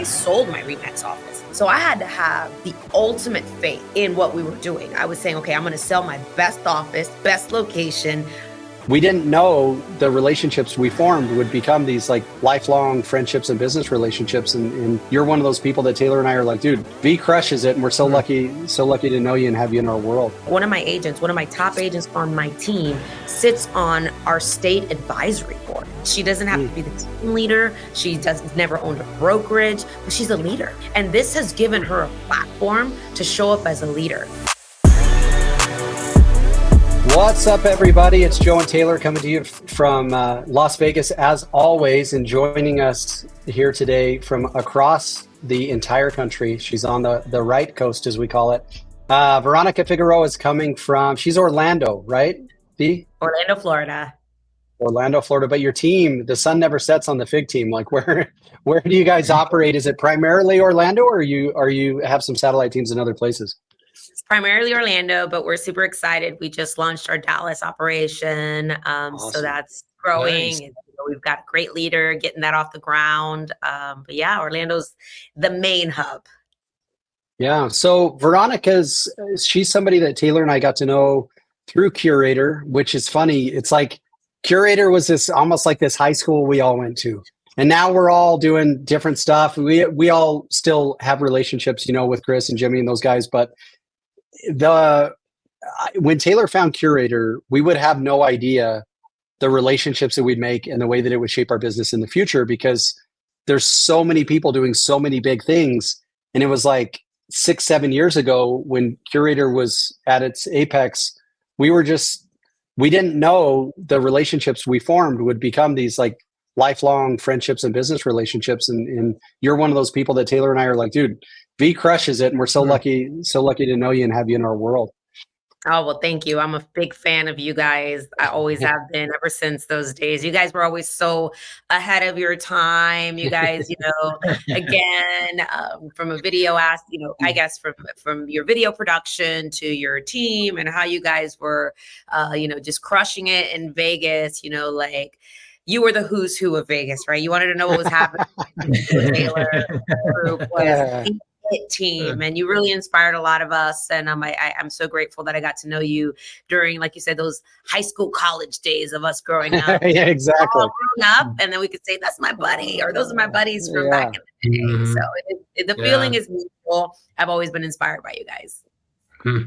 I sold my Remax office. So I had to have the ultimate faith in what we were doing. I was saying, okay, I'm going to sell my best office, best location. We didn't know the relationships we formed would become these like lifelong friendships and business relationships. And you're one of those people that Taylor and I are like, dude, V crushes it. And we're so lucky to know you and have you in our world. One of my top agents on my team sits on our state advisory board. She doesn't have to be the team leader. Never owned a brokerage, but she's a leader. And this has given her a platform to show up as a leader. What's up, everybody? It's Joe and Taylor coming to you from Las Vegas, as always, and joining us here today from across the entire country. She's on the right coast, as we call it. Veronica Figueroa is coming from, she's Orlando, right? Orlando, Florida. Orlando, Florida. But your team, the sun never sets on the Fig team. Like, where do you guys operate? Is it primarily Orlando, or you have some satellite teams in other places? It's primarily Orlando, but we're super excited. We just launched our Dallas operation. Awesome. So that's growing. Nice. And, we've got a great leader getting that off the ground. But yeah, Orlando's the main hub. Yeah. So she's somebody that Taylor and I got to know through Curator, which is funny. It's like Curator was almost like this high school we all went to. And now we're all doing different stuff. We all still have relationships, with Chris and Jimmy and those guys. But when Taylor found Curator, we would have no idea the relationships that we'd make and the way that it would shape our business in the future, because there's so many people doing so many big things. And it was like 6-7 years ago when Curator was at its apex, we didn't know the relationships we formed would become these like lifelong friendships and business relationships. And you're one of those people that Taylor and I are like, dude, V crushes it. And we're so lucky to know you and have you in our world. Oh, well, thank you. I'm a big fan of you guys. I always have been ever since those days. You guys were always so ahead of your time. You guys, again, from a video I guess from your video production to your team and how you guys were, just crushing it in Vegas, like you were the who's who of Vegas, right? You wanted to know what was happening. Taylor group was team, and you really inspired a lot of us. And I'm so grateful that I got to know you during, like you said, those high school, college days of us growing up. Yeah, exactly. All grown up, and then we could say that's my buddy, or those are my buddies from back in the day. Mm-hmm. So the feeling is mutual. I've always been inspired by you guys.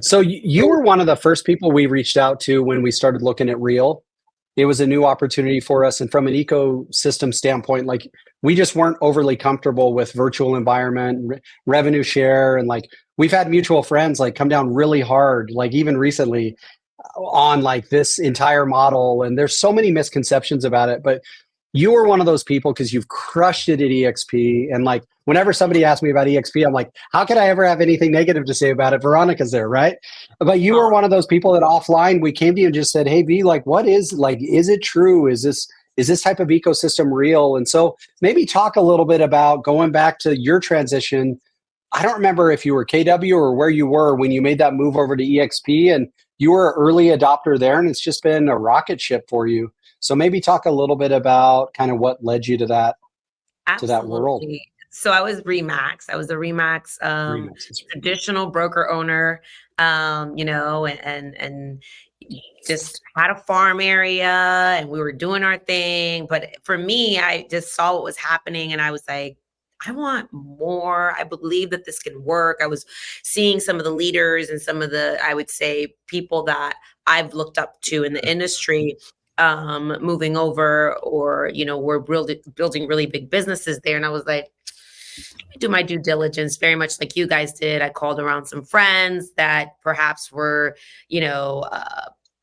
So you were one of the first people we reached out to when we started looking at Reel. It was a new opportunity for us. And from an ecosystem standpoint, like we just weren't overly comfortable with virtual environment, revenue share. And like, we've had mutual friends like come down really hard, like even recently on like this entire model. And there's so many misconceptions about it, but you were one of those people because you've crushed it at EXP. And like, whenever somebody asks me about EXP, I'm like, how could I ever have anything negative to say about it? Veronica's there, right? But you were one of those people that offline, we came to you and just said, hey, V, like, is it true? Is this type of ecosystem real? And so maybe talk a little bit about going back to your transition. I don't remember if you were KW or where you were when you made that move over to EXP, and you were an early adopter there, and it's just been a rocket ship for you. So maybe talk a little bit about kind of what led you to that, to that world. So I was Remax. I was a Remax, traditional broker owner, and just had a farm area, and we were doing our thing. But for me, I just saw what was happening, and I was like, I want more. I believe that this can work. I was seeing some of the leaders and some of the, I would say, people that I've looked up to in the industry moving over, or we're building really big businesses there. And I was like, let me do my due diligence, very much like you guys did. I called around some friends that perhaps were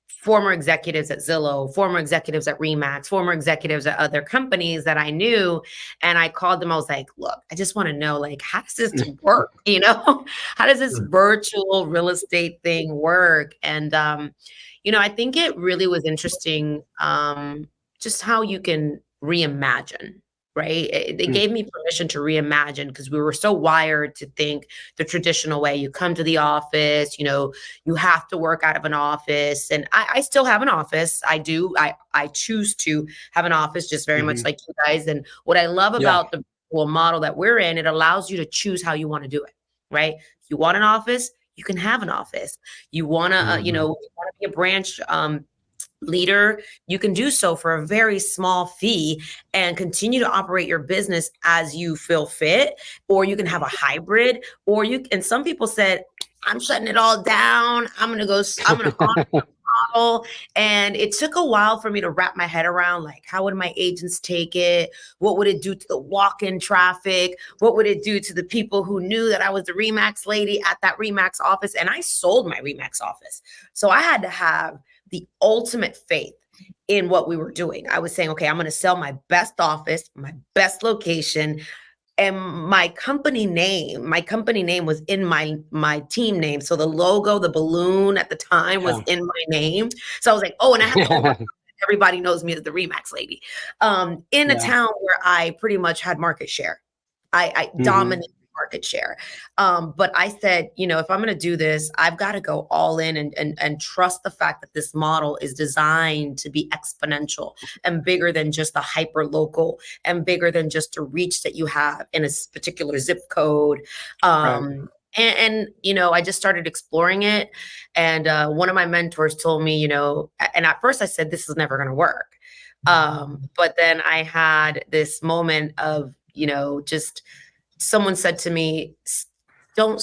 former executives at Zillow, former executives at Remax, former executives at other companies that I knew. And I called them. I was like, look, I just want to know, like, how does this work? How does this virtual real estate thing work? And I think it really was interesting, just how you can reimagine, right? They gave me permission to reimagine, because we were so wired to think the traditional way. You come to the office, you have to work out of an office. And I still have an office. I do. I choose to have an office, just very much like you guys. And what I love about the virtual model that we're in, it allows you to choose how you want to do it, right? If you want an office, you can have an office. You want to, Mhm. you want to be a branch leader, you can do so for a very small fee and continue to operate your business as you feel fit, or you can have a hybrid, or you, and some people said, I'm shutting it all down. I'm going to model. And it took a while for me to wrap my head around, like, how would my agents take it? What would it do to the walk-in traffic? What would it do to the people who knew that I was the Remax lady at that Remax office? And I sold my Remax office. So I had to have the ultimate faith in what we were doing. I was saying, okay, I'm going to sell my best office, my best location, and my company name was in my team name. So the logo, the balloon at the time was Yeah. in my name. So I was like, oh, and I have to overcome it. Everybody knows me as the Remax lady. In a Yeah. town where I pretty much had market share. I Mhm. dominated market share. But I said, if I'm going to do this, I've got to go all in and trust the fact that this model is designed to be exponential and bigger than just the hyper local and bigger than just a reach that you have in a particular zip code. Right. I just started exploring it. And one of my mentors told me, and at first I said, this is never going to work. But then I had this moment of, just someone said to me, don't,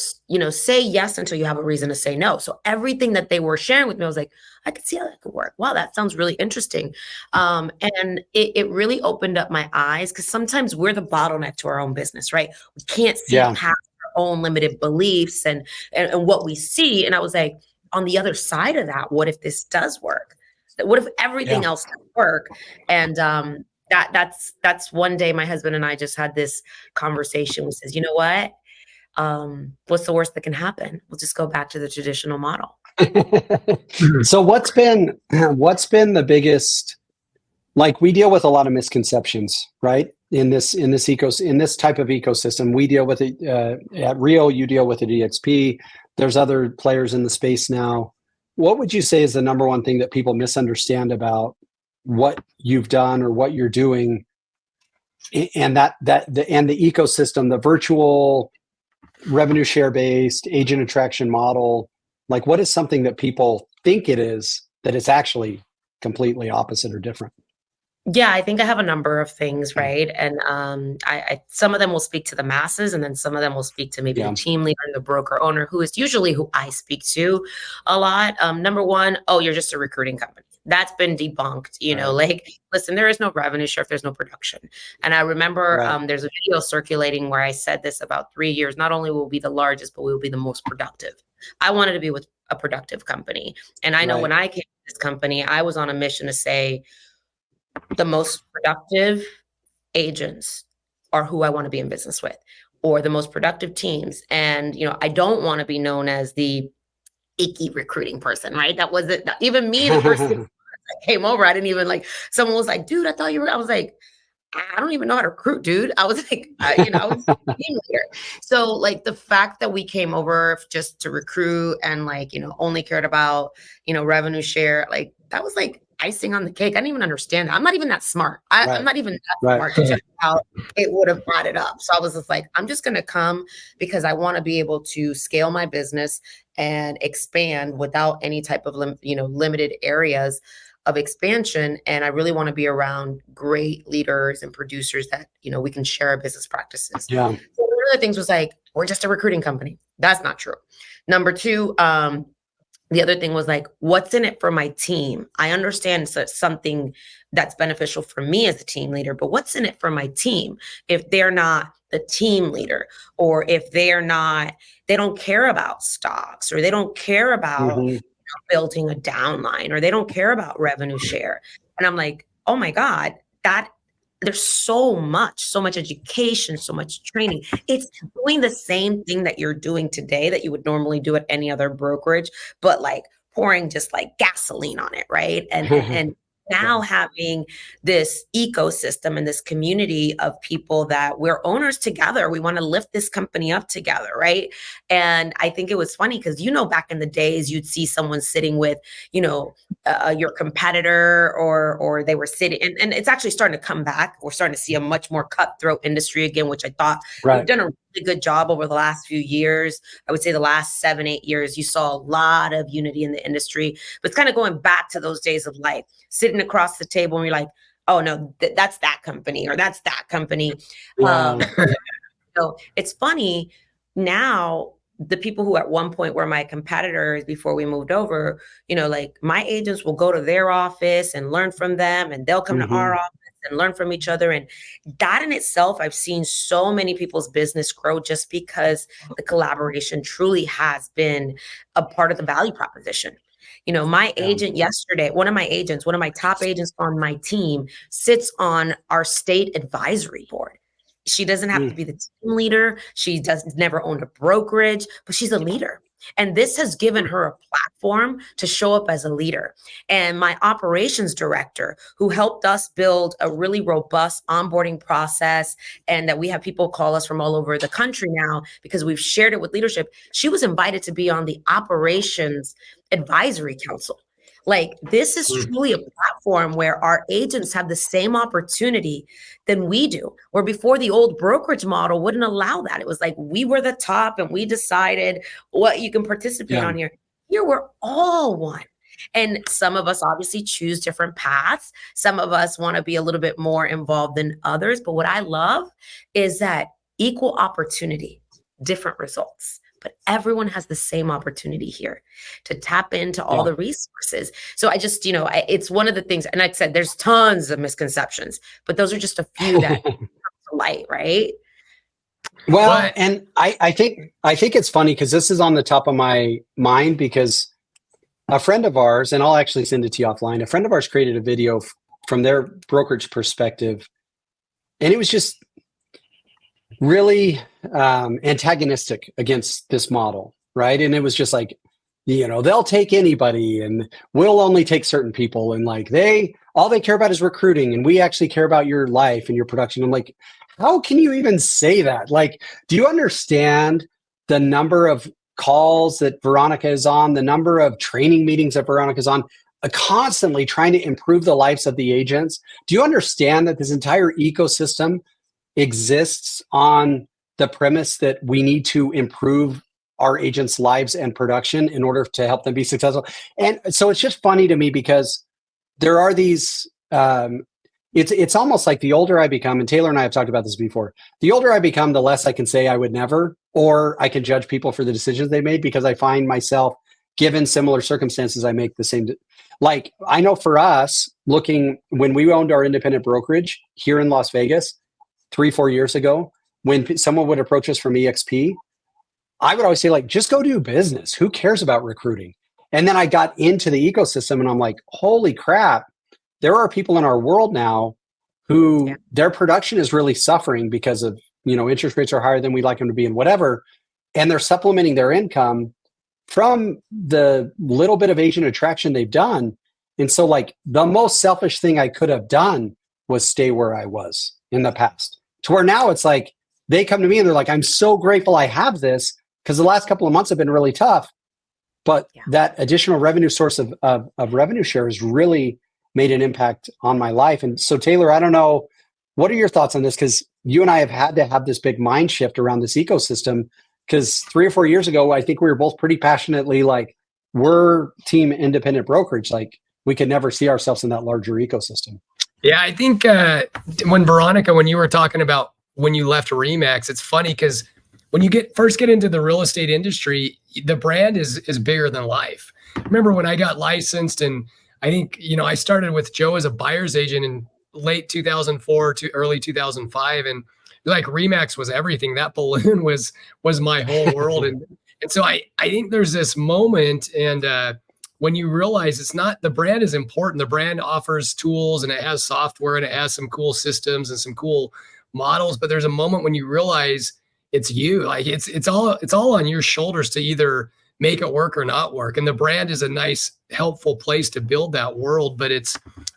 say yes until you have a reason to say no. So everything that they were sharing with me, I was like, I could see how that could work. Wow, that sounds really interesting. And it really opened up my eyes, because sometimes we're the bottleneck to our own business, right? We can't see Yeah. past our own limited beliefs and what we see. And I was like, on the other side of that, what if this does work? What if everything Yeah. else does work? And that's one day my husband and I just had this conversation. We says, you know what? What's the worst that can happen? We'll just go back to the traditional model. Mhm. So what's been the biggest, like, we deal with a lot of misconceptions, right? In this type of ecosystem, we deal with it at Real, you deal with it at EXP. There's other players in the space now. What would you say is the number one thing that people misunderstand about what you've done or what you're doing, and and the ecosystem, the virtual revenue share based agent attraction model? Like, what is something that people think it is that it's actually completely opposite or different? Yeah, I think I have a number of things, right? And some of them will speak to the masses, and then some of them will speak to maybe the Yeah. team leader and the broker owner, who is usually who I speak to a lot. Number one, oh, you're just a recruiting company. That's been debunked. Right. Like, listen, there is no revenue share if there's no production. And I remember Right. there's a video circulating where I said this about 3 years. Not only will we be the largest, but we will be the most productive. I wanted to be with a productive company, and I know when Right. I came to this company, I was on a mission to say, the most productive agents are who I want to be in business with, or the most productive teams. And, I don't want to be known as the icky recruiting person, right? That wasn't even me the first 6 months I came over. I didn't even, like, someone was like, dude, I thought you were, I was like, I don't even know how to recruit, dude. I was like, I was a team leader. So, like, the fact that we came over just to recruit and, like, only cared about, revenue share, like, that was like icing on the cake. I didn't even understand that. I'm not even that smart. I'm Right. not even that Right. smart to figure out it would have brought it up. So I was just like, I'm just going to come because I want to be able to scale my business and expand without any type of, limited areas of expansion. And I really want to be around great leaders and producers that, we can share our business practices. Yeah. So one of the things was like, we're just a recruiting company. That's not true. Number two, the other thing was like, what's in it for my team? I understand it's something that's beneficial for me as a team leader, but what's in it for my team if they're not the team leader, or if they don't care about stocks, or they don't care about Hmm. building a downline, or they don't care about revenue share? And I'm like, oh my God, that there's so much education, so much training. It's doing the same thing that you're doing today that you would normally do at any other brokerage, but like pouring just like gasoline on it, right? And now having this ecosystem and this community of people that we're owners together. We want to lift this company up together, right? And I think it was funny because, back in the days, you'd see someone sitting with, your competitor, or they were sitting, and it's actually starting to come back. We're starting to see a much more cutthroat industry again, which I thought we've done a really good job over the last few years. I would say the last 7-8 years, you saw a lot of unity in the industry, but it's kind of going back to those days of like sitting across the table and you're like, oh no, that's that company, or that's that company. Yeah. So it's funny now, the people who at one point were my competitors before we moved over, like my agents will go to their office and learn from them, and they'll come to our office and learn from each other. And that in itself, I've seen so many people's business grow just because the collaboration truly has been a part of the value proposition. My agent yesterday, one of my top agents on my team sits on our state advisory board. She doesn't have to be the team leader. She never owned a brokerage, but she's a leader. And this has given her a platform to show up as a leader. And my operations director, who helped us build a really robust onboarding process, and that we have people call us from all over the country now because we've shared it with leadership, she was invited to be on the operations advisory council. Like, this is truly a platform where our agents have the same opportunity than we do, where before the old brokerage model wouldn't allow that. It was like, we were the top and we decided what you can participate on here. Here, we're all one. And some of us obviously choose different paths. Some of us want to be a little bit more involved than others. But what I love is that equal opportunity, different results. But everyone has the same opportunity here to tap into all the resources. So I just, it's one of the things, and like I said, there's tons of misconceptions, but those are just a few that come to light, right? Well, and I think it's funny because this is on the top of my mind, because a friend of ours, and I'll actually send it to you offline, a friend of ours created a video from their brokerage perspective, and it was just really antagonistic against this model, right? And it was just like, they'll take anybody and we'll only take certain people, and like all they care about is recruiting, and we actually care about your life and your production. I'm like, how can you even say that? Like, do you understand the number of calls that Veronica is on, the number of training meetings that Veronica is on, constantly trying to improve the lives of the agents? Do you understand that this entire ecosystem exists on the premise that we need to improve our agents' lives and production in order to help them be successful? And so it's just funny to me because there are these, it's almost like the older I become, and Taylor and I have talked about this before, the older I become, the less I can say I would never, or I can judge people for the decisions they made, because I find myself, given similar circumstances, I make the same. Like, I know for us, when we owned our independent brokerage here in Las Vegas, 3-4 years ago, when someone would approach us from EXP, I would always say, like, just go do business. Who cares about recruiting? And then I got into the ecosystem and I'm like, holy crap, there are people in our world now who their production is really suffering because of, interest rates are higher than we'd like them to be and whatever. And they're supplementing their income from the little bit of agent attraction they've done. And so, like, the most selfish thing I could have done was stay where I was in the past, to where now it's like they come to me and they're like, I'm so grateful I have this, because the last couple of months have been really tough. But that additional revenue source of revenue share has really made an impact on my life. And so, Taylor, I don't know, what are your thoughts on this? Because you and I have had to have this big mind shift around this ecosystem, because 3 or 4 years ago, I think we were both pretty passionately like, we're team independent brokerage. Like, we could never see ourselves in that larger ecosystem. Yeah, I think when you were talking about when you left Remax, it's funny because when you first get into the real estate industry, the brand is bigger than life. Remember when I got licensed, and I think, I started with Joe as a buyer's agent in late 2004 to early 2005. And like, Remax was everything. That balloon was my whole world. And so I think there's this moment, and when you realize it's not, the brand is important. The brand offers tools and it has software and it has some cool systems and some cool models. But there's a moment when you realize it's you, like it's all on your shoulders to either make it work or not work. And the brand is a nice, helpful place to build that world. But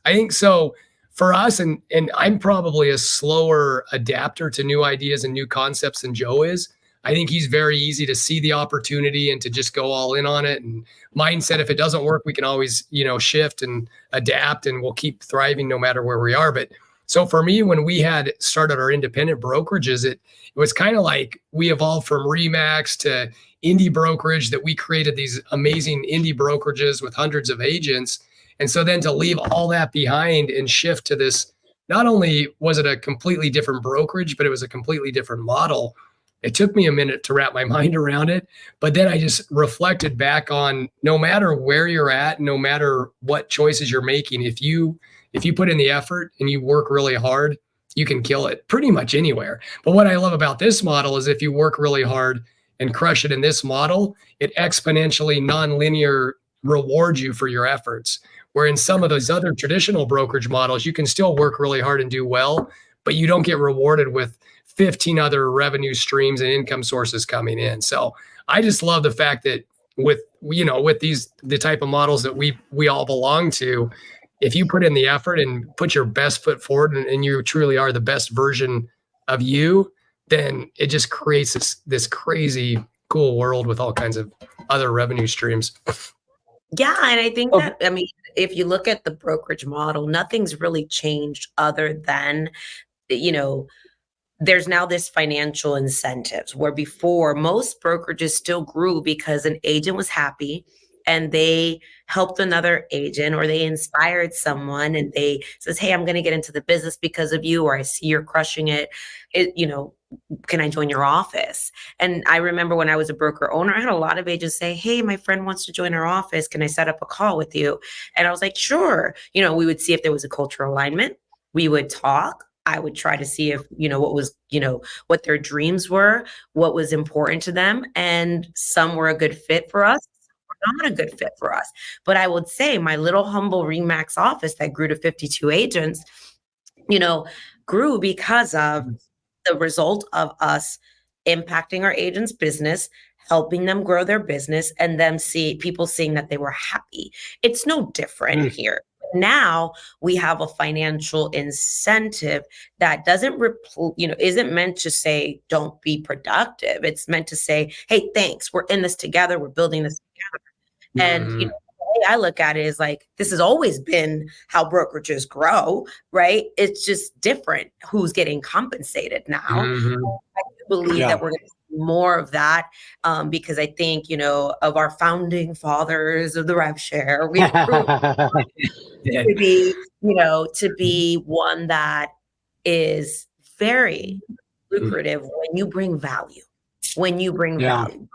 I think so for us, and I'm probably a slower adapter to new ideas and new concepts than Joe is. I think he's very easy to see the opportunity and to just go all in on it. And mindset, if it doesn't work, we can always, shift and adapt, and we'll keep thriving no matter where we are. But so for me, when we had started our independent brokerages, it was kind of like we evolved from Remax to indie brokerage, that we created these amazing indie brokerages with hundreds of agents. And so then to leave all that behind and shift to this, not only was it a completely different brokerage, but it was a completely different model. It took me a minute to wrap my mind around it, but then I just reflected back on, no matter where you're at, no matter what choices you're making, if you put in the effort and you work really hard, you can kill it pretty much anywhere. But what I love about this model is if you work really hard and crush it in this model, it exponentially nonlinear rewards you for your efforts. Where in some of those other traditional brokerage models, you can still work really hard and do well, but you don't get rewarded with 15 other revenue streams and income sources coming in. So I just love the fact that with the type of models that we all belong to, if you put in the effort and put your best foot forward, and you truly are the best version of you, then it just creates this crazy cool world with all kinds of other revenue streams. Yeah. And I think that, if you look at the brokerage model, nothing's really changed other than, there's now this financial incentives, where before most brokerages still grew because an agent was happy and they helped another agent, or they inspired someone and they says, hey, I'm going to get into the business because of you, or I see you're crushing it. Can I join your office? And I remember when I was a broker owner, I had a lot of agents say, hey, my friend wants to join our office. Can I set up a call with you? And I was like, sure. We would see if there was a cultural alignment. We would talk. I would try to see if, what was, what their dreams were, what was important to them. And some were a good fit for us, some were not a good fit for us. But I would say my little humble Remax office that grew to 52 agents, grew because of the result of us impacting our agents' business, helping them grow their business, and them people seeing that they were happy. It's no different here. Now we have a financial incentive that isn't meant to say, don't be productive. It's meant to say, hey, thanks. We're in this together. We're building this together. And, the way I look at it is like, this has always been how brokerages grow, right? It's just different who's getting compensated now. I do believe that we're going to see more of that, because I think, of our founding fathers of the rev share, we to be, to be one that is very lucrative when you bring value. Value,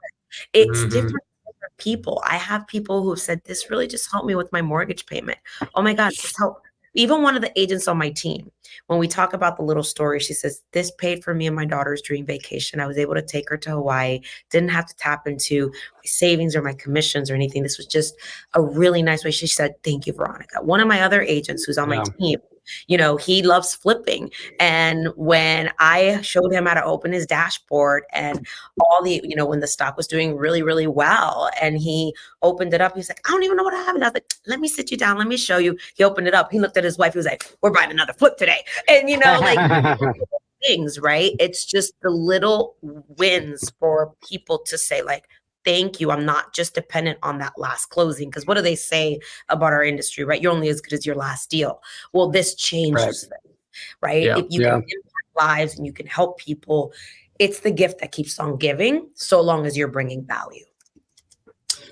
it's different for people. I have people who have said, this really just helped me with my mortgage payment. Oh my God, this helped. Even one of the agents on my team, when we talk about the little story, she says, this paid for me and my daughter's dream vacation. I was able to take her to Hawaii, didn't have to tap into my savings or my commissions or anything. This was just a really nice way. She said, thank you, Veronica. One of my other agents who's on my team, he loves flipping. And when I showed him how to open his dashboard and all the, when the stock was doing really, really well, and he opened it up, he's like, I don't even know what happened. I was like, let me sit you down. Let me show you. He opened it up. He looked at his wife. He was like, we're buying another flip today. And, things, right? It's just the little wins for people to say, like, thank you. I'm not just dependent on that last closing. Because what do they say about our industry, right? You're only as good as your last deal. Well, this changes things, right? Yeah. If you can impact lives and you can help people, it's the gift that keeps on giving, so long as you're bringing value.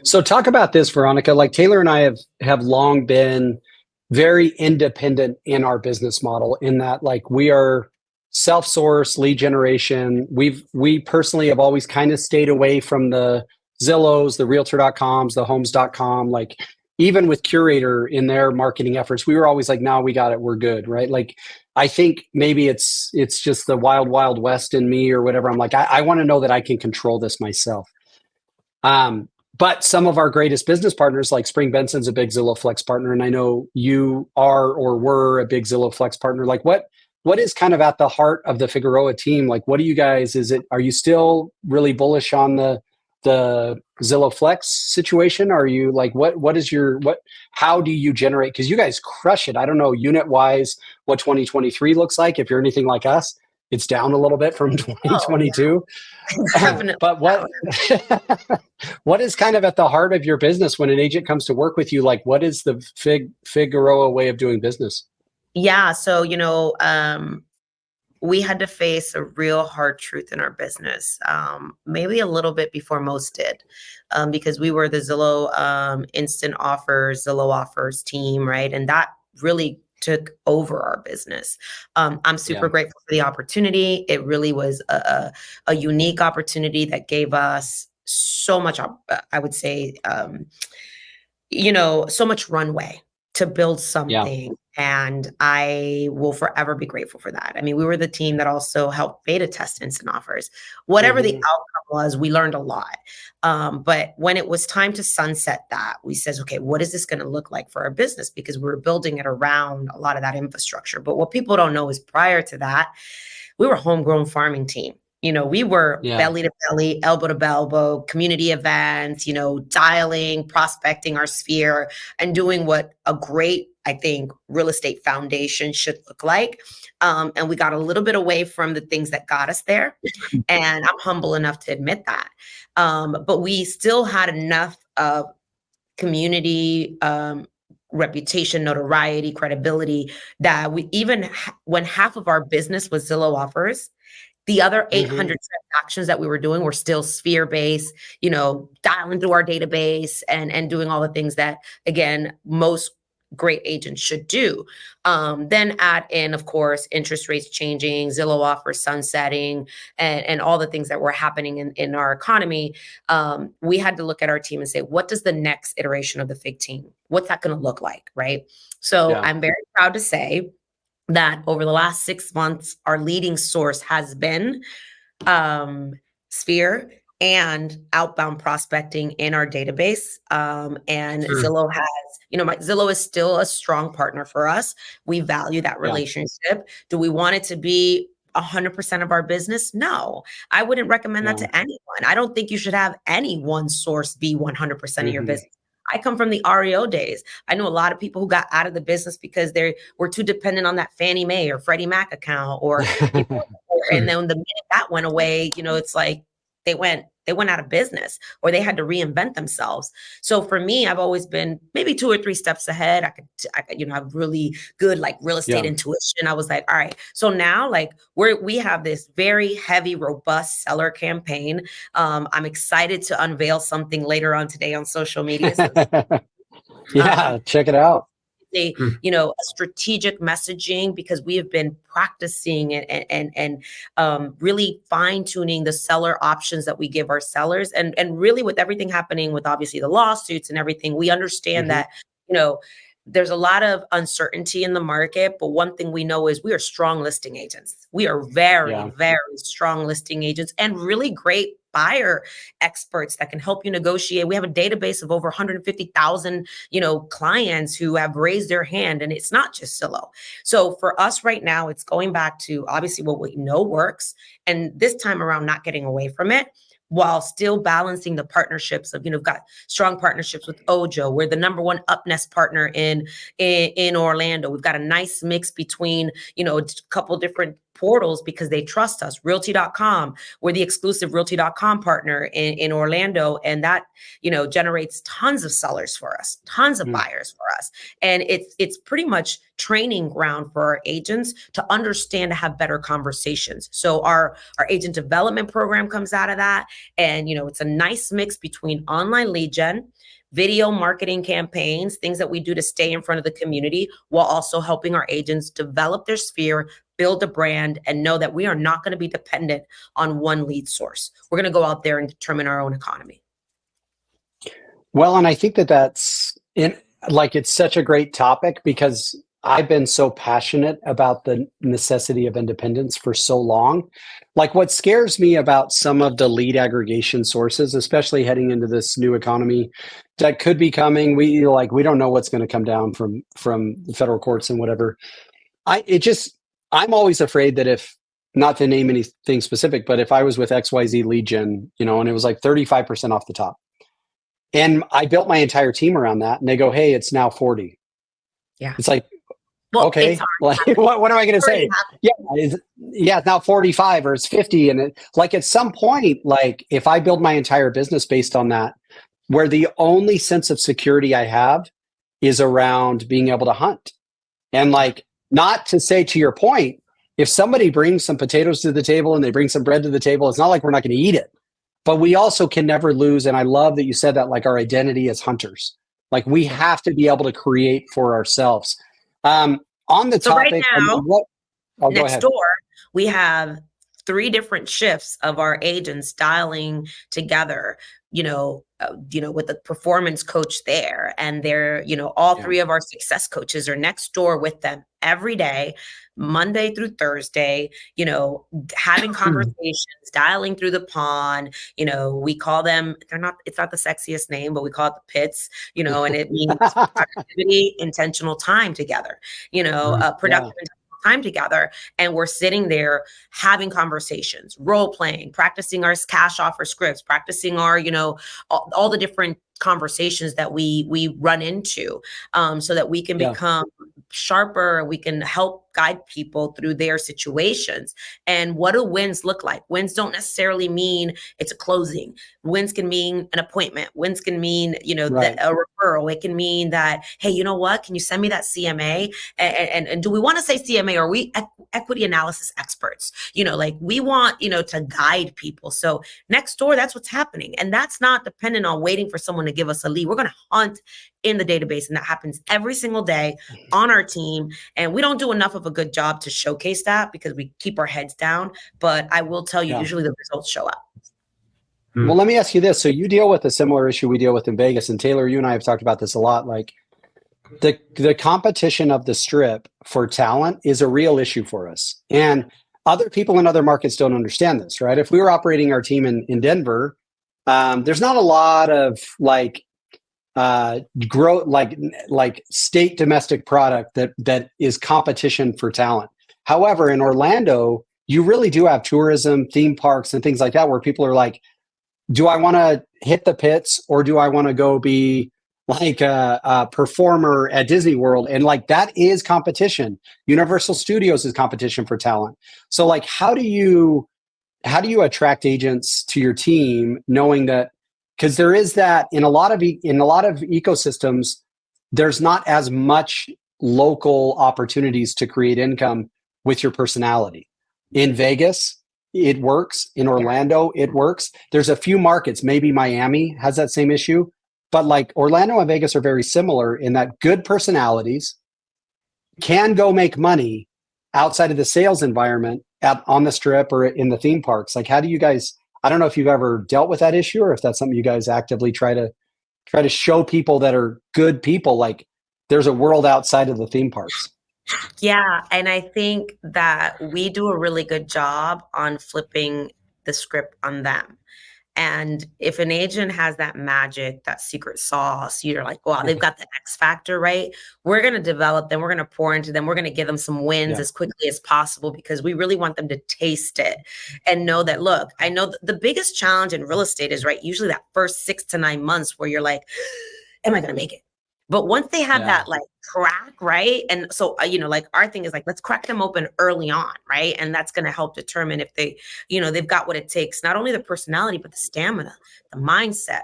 So talk about this, Veronica. Like, Taylor and I have long been very independent in our business model, in that, like, we are self-source lead generation. We personally have always kind of stayed away from the Zillows, the realtor.coms, the homes.com. Like, even with Curator in their marketing efforts, we were always like, no, we got it. We're good. Right. Like, I think maybe it's just the wild, wild west in me or whatever. I'm like, I want to know that I can control this myself. But some of our greatest business partners, like Spring Benson's a big Zillow Flex partner. And I know you are or were a big Zillow Flex partner. Like, what is kind of at the heart of the Figueroa team? Like, what do you guys, are you still really bullish on the the Zillow Flex situation? Are you like, how do you generate? Because you guys crush it. I don't know unit wise what 2023 looks like. If you're anything like us, it's down a little bit from Oh, 2022. yeah. Definitely. But what is kind of at the heart of your business when an agent comes to work with you? Like, what is the Figueroa way of doing business? Yeah. So, we had to face a real hard truth in our business, maybe a little bit before most did, because we were the Zillow instant offers, Zillow offers team, right? And that really took over our business. I'm super Yeah. grateful for the opportunity. It really was a unique opportunity that gave us so much, I would say, so much runway to build Yeah. something. And I will forever be grateful for that. I mean, we were the team that also helped beta test instant offers. Whatever the outcome was, we learned a lot. But when it was time to sunset that, we said, okay, what is this going to look like for our business? Because we were building it around a lot of that infrastructure. But what people don't know is prior to that, we were a homegrown farming team. We were belly to belly, elbow to elbow, community events, dialing, prospecting our sphere, and doing what a great, I think, real estate foundation should look like. And we got a little bit away from the things that got us there. And I'm humble enough to admit that. But we still had enough of community, reputation, notoriety, credibility that we even when half of our business was Zillow offers, the other 800 transactions that we were doing were still sphere-based, dialing through our database and doing all the things that, again, most great agents should do. Then add in, of course, interest rates changing, Zillow offers sunsetting, and all the things that were happening in our economy. We had to look at our team and say, what does the next iteration of the FIG team, what's that going to look like, right? So I'm very proud to say that over the last 6 months, our leading source has been Sphere and outbound prospecting in our database. And Zillow has, Zillow is still a strong partner for us. We value that relationship. Do we want it to be 100% of our business? No, I wouldn't recommend that to anyone. I don't think you should have any one source be 100% of your business. I come from the REO days. I know a lot of people who got out of the business because they were too dependent on that Fannie Mae or Freddie Mac account, and then the minute that went away, it's like they went out of business or they had to reinvent themselves. So for me, I've always been maybe 2 or 3 steps ahead. I could have really good like real estate intuition. I was like, all right. So now like we have this very heavy, robust seller campaign. I'm excited to unveil something later on today on social media. So, check it out. a strategic messaging, because we have been practicing it and really fine-tuning the seller options that we give our sellers, and really with everything happening with obviously the lawsuits and everything, we understand that there's a lot of uncertainty in the market, but one thing we know is we are strong listing agents. We are very, very strong listing agents and really great buyer experts that can help you negotiate. We have a database of over 150,000, clients who have raised their hand, and it's not just Zillow. So for us right now, it's going back to obviously what we know works, and this time around, not getting away from it, while still balancing the partnerships of, got strong partnerships with Ojo. We're the #1 UpNest partner in Orlando. We've got a nice mix between, a couple different portals because they trust us. Realty.com, we're the exclusive Realty.com partner in Orlando. And that, generates tons of sellers for us, tons of buyers for us. And it's pretty much training ground for our agents to understand, to have better conversations. So our agent development program comes out of that. And, it's a nice mix between online lead gen, video marketing campaigns, things that we do to stay in front of the community, while also helping our agents develop their sphere, build a brand, and know that we are not going to be dependent on one lead source. We're going to go out there and determine our own economy. Well, and I think that's it's such a great topic because I've been so passionate about the necessity of independence for so long. Like, what scares me about some of the lead aggregation sources, especially heading into this new economy that could be coming, we don't know what's going to come down from the federal courts and whatever. I'm always afraid that if not to name anything specific, but if I was with XYZ lead gen, and it was like 35% off the top, and I built my entire team around that, and they go, hey, it's now 40. Yeah. It's like, Well, okay, like, what am I going to say? Yeah, it's now 45 or it's 50. And like at some point, like if I build my entire business based on that, where the only sense of security I have is around being able to hunt. And like, not to say to your point, if somebody brings some potatoes to the table and they bring some bread to the table, it's not like we're not going to eat it. But we also can never lose. And I love that you said that, like our identity as hunters. Like we have to be able to create for ourselves. On the topic, right now, go next ahead. door, we have 3 different shifts of our agents dialing together, with the performance coach there. And they're, all 3 of our success coaches are next door with them every day, Monday through Thursday, having conversations, dialing through the pond. We call them, it's not the sexiest name, but we call it the pits, and it means productivity, intentional time together, productive time together. And we're sitting there having conversations, role playing, practicing our cash offer scripts, practicing our, all the different conversations that we run into, so that we can become sharper. We can help guide people through their situations. And what do wins look like? Wins don't necessarily mean it's a closing. Wins can mean an appointment. Wins can mean, a referral. It can mean that, hey, you know what? Can you send me that CMA? And do we want to say CMA? Or are we equity analysis experts? We want, to guide people. So next door, that's what's happening. And that's not dependent on waiting for someone to give us a lead. We're going to hunt in the database. And that happens every single day on our team. And we don't do enough of a good job to showcase that because we keep our heads down. But I will tell you, usually the results show up. Well, let me ask you this. So you deal with a similar issue we deal with in Vegas. And Taylor, you and I have talked about this a lot. Like the competition of the strip for talent is a real issue for us. And other people in other markets don't understand this, right? If we were operating our team in Denver, there's not a lot of grow like state domestic product that is competition for talent. However, in Orlando, you really do have tourism, theme parks, and things like that, where people are like, do I want to hit the pits or do I want to go be like a performer at Disney World? And like that is competition. Universal Studios is competition for talent. So like, how do you attract agents to your team, knowing that, because there is that in a lot of ecosystems, there's not as much local opportunities to create income with your personality. In Vegas, it works. In Orlando, it works. There's a few markets, maybe Miami has that same issue, but like Orlando and Vegas are very similar in that good personalities can go make money outside of the sales environment on the strip or in the theme parks. Like, how do you guys, I don't know if you've ever dealt with that issue or if that's something you guys actively try to show people that are good people, like there's a world outside of the theme parks. Yeah. And I think that we do a really good job on flipping the script on them. And if an agent has that magic, that secret sauce, you're like, wow, they've got the X factor, right? We're going to develop them. We're going to pour into them. We're going to give them some wins as quickly as possible because we really want them to taste it and know that, look, I know the biggest challenge in real estate is, right, usually that first 6 to 9 months where you're like, am I going to make it? But once they have that like crack, right? And so, like our thing is like, let's crack them open early on, right? And that's going to help determine if they, they've got what it takes, not only the personality, but the stamina, the mindset,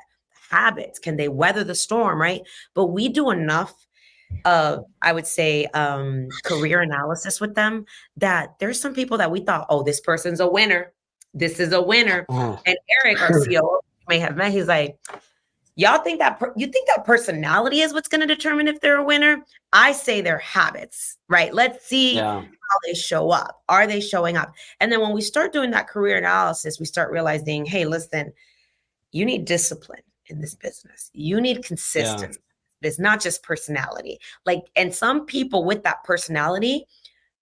the habits. Can they weather the storm, right? But we do enough of, I would say, career analysis with them that there's some people that we thought, oh, this person's a winner. This is a winner. And Eric, our COO, may have met, he's like, y'all think that you think that personality is what's going to determine if they're a winner? I say their habits, right? Let's see how they show up. Are they showing up? And then when we start doing that career analysis, we start realizing, hey, listen, you need discipline in this business. You need consistency. It's not just personality. And some people with that personality,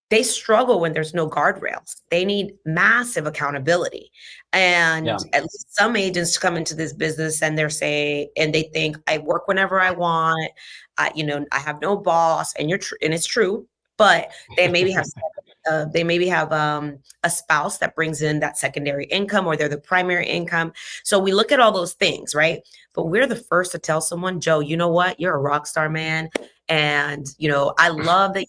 they struggle when there's no guardrails. They need massive accountability. And at least some agents come into this business and they think, I work whenever I want. I have no boss, and and it's true, but they maybe have they maybe have a spouse that brings in that secondary income, or they're the primary income. So we look at all those things, right? But we're the first to tell someone, Joe, you know what? You're a rock star, man. And, you know, I love that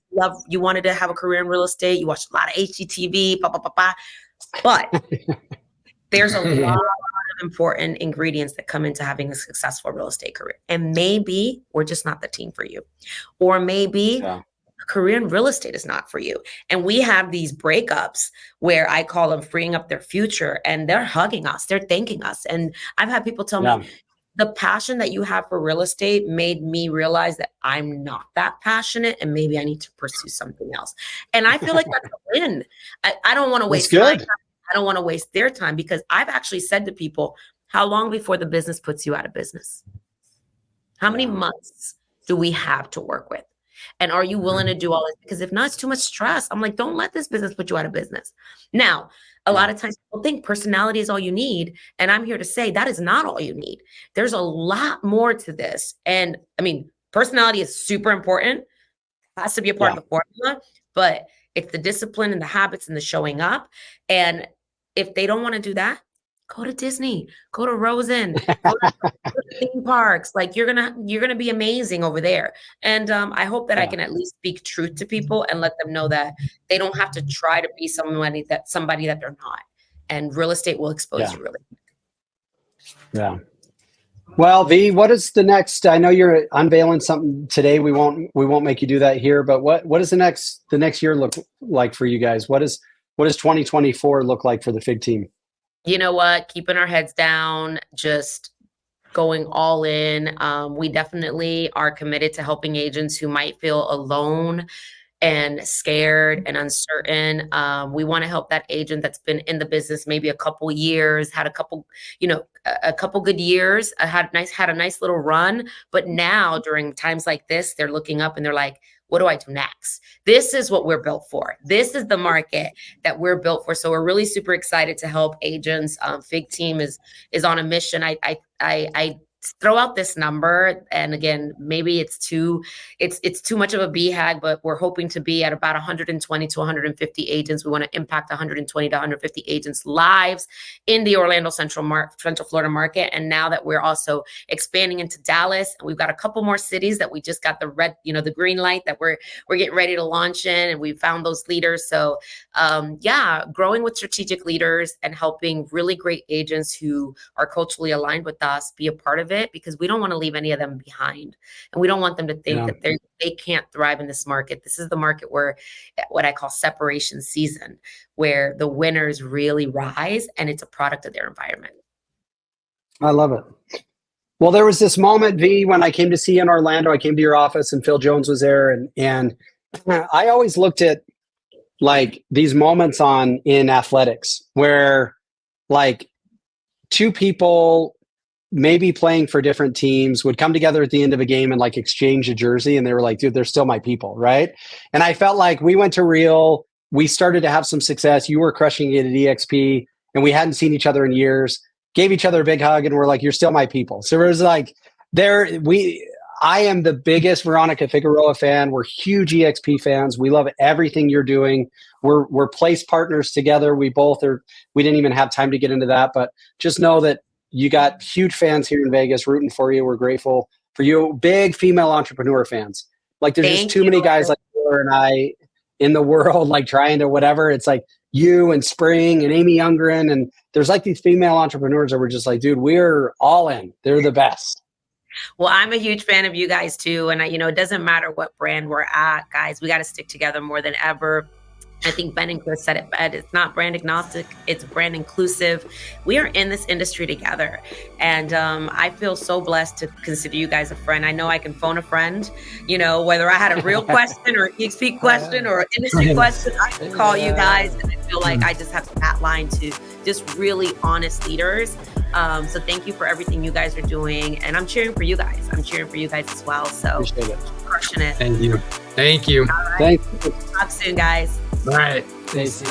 you wanted to have a career in real estate. You watched a lot of HGTV, but there's a lot of important ingredients that come into having a successful real estate career. And maybe we're just not the team for you. Or maybe a career in real estate is not for you. And we have these breakups where I call them freeing up their future, and they're hugging us. They're thanking us. And I've had people tell me, the passion that you have for real estate made me realize that I'm not that passionate, and maybe I need to pursue something else. And I feel like that's a win. I don't want to waste my time. I don't want to waste their time, because I've actually said to people, how long before the business puts you out of business? How many months do we have to work with? And are you willing to do all this? Because if not, it's too much stress. I'm like, don't let this business put you out of business. Now, a lot of times people think personality is all you need. And I'm here to say that is not all you need. There's a lot more to this. And I mean, personality is super important. It has to be a part of the formula, but it's the discipline and the habits and the showing up. And if they don't want to do that, go to Disney, go to Rosen, go to theme parks. Like you're gonna be amazing over there. And I hope that I can at least speak truth to people and let them know that they don't have to try to be somebody that they're not. And real estate will expose you really. Yeah. Well, V, what is the next? I know you're unveiling something today. We won't make you do that here. But what does the next year look like for you guys? What does 2024 look like for the Fig team? You know what? Keeping our heads down, just going all in. We definitely are committed to helping agents who might feel alone and scared and uncertain. We want to help that agent that's been in the business maybe a couple years, had a couple good years, had a nice little run. But now during times like this, they're looking up and they're like, what do I do next? This is what we're built for. This is the market that we're built for. So we're really super excited to help agents. Fig team is on a mission. I throw out this number, and again, maybe it's too much of a BHAG, but we're hoping to be at about 120 to 150 agents. We want to impact 120 to 150 agents' lives in the Orlando Central Florida market. And now that we're also expanding into Dallas, and we've got a couple more cities that we just got the green light that we're getting ready to launch in, and we found those leaders. So growing with strategic leaders and helping really great agents who are culturally aligned with us be a part of it, because we don't want to leave any of them behind, and we don't want them to think that they can't thrive in this market. This is the market where what I call separation season, where the winners really rise, and it's a product of their environment. I love it. Well, there was this moment, V, when I came to see you in Orlando. I came to your office and Phil Jones was there, and I always looked at like these moments in athletics where like two people maybe playing for different teams would come together at the end of a game and like exchange a jersey, and they were like, dude, they're still my people, right? And I felt like we went to Real, we started to have some success. You were crushing it at EXP, and we hadn't seen each other in years, gave each other a big hug, and we're like, you're still my people. So it was like I am the biggest Veronica Figueroa fan. We're huge EXP fans. We love everything you're doing. We're place partners together. We didn't even have time to get into that, but just know that you got huge fans here in Vegas rooting for you. We're grateful for you. Big female entrepreneur fans. Like there's just too many guys like Taylor and I in the world, like trying to whatever. It's like you and Spring and Amy Youngren. And there's like these female entrepreneurs that were just like, dude, we're all in. They're the best. Well, I'm a huge fan of you guys too. And it doesn't matter what brand we're at, guys, we got to stick together more than ever. I think Ben and Chris said it best. It's not brand agnostic, it's brand inclusive. We are in this industry together. And I feel so blessed to consider you guys a friend. I know I can phone a friend, whether I had a real question or an EXP question or an industry question, I can call you guys. And I feel like I just have that line to just really honest leaders. So thank you for everything you guys are doing. And I'm cheering for you guys. I'm cheering for you guys as well. So appreciate it. Crushing it. Thank you. Thank you. All right. Thank you. Talk soon, guys. All right. Thanks.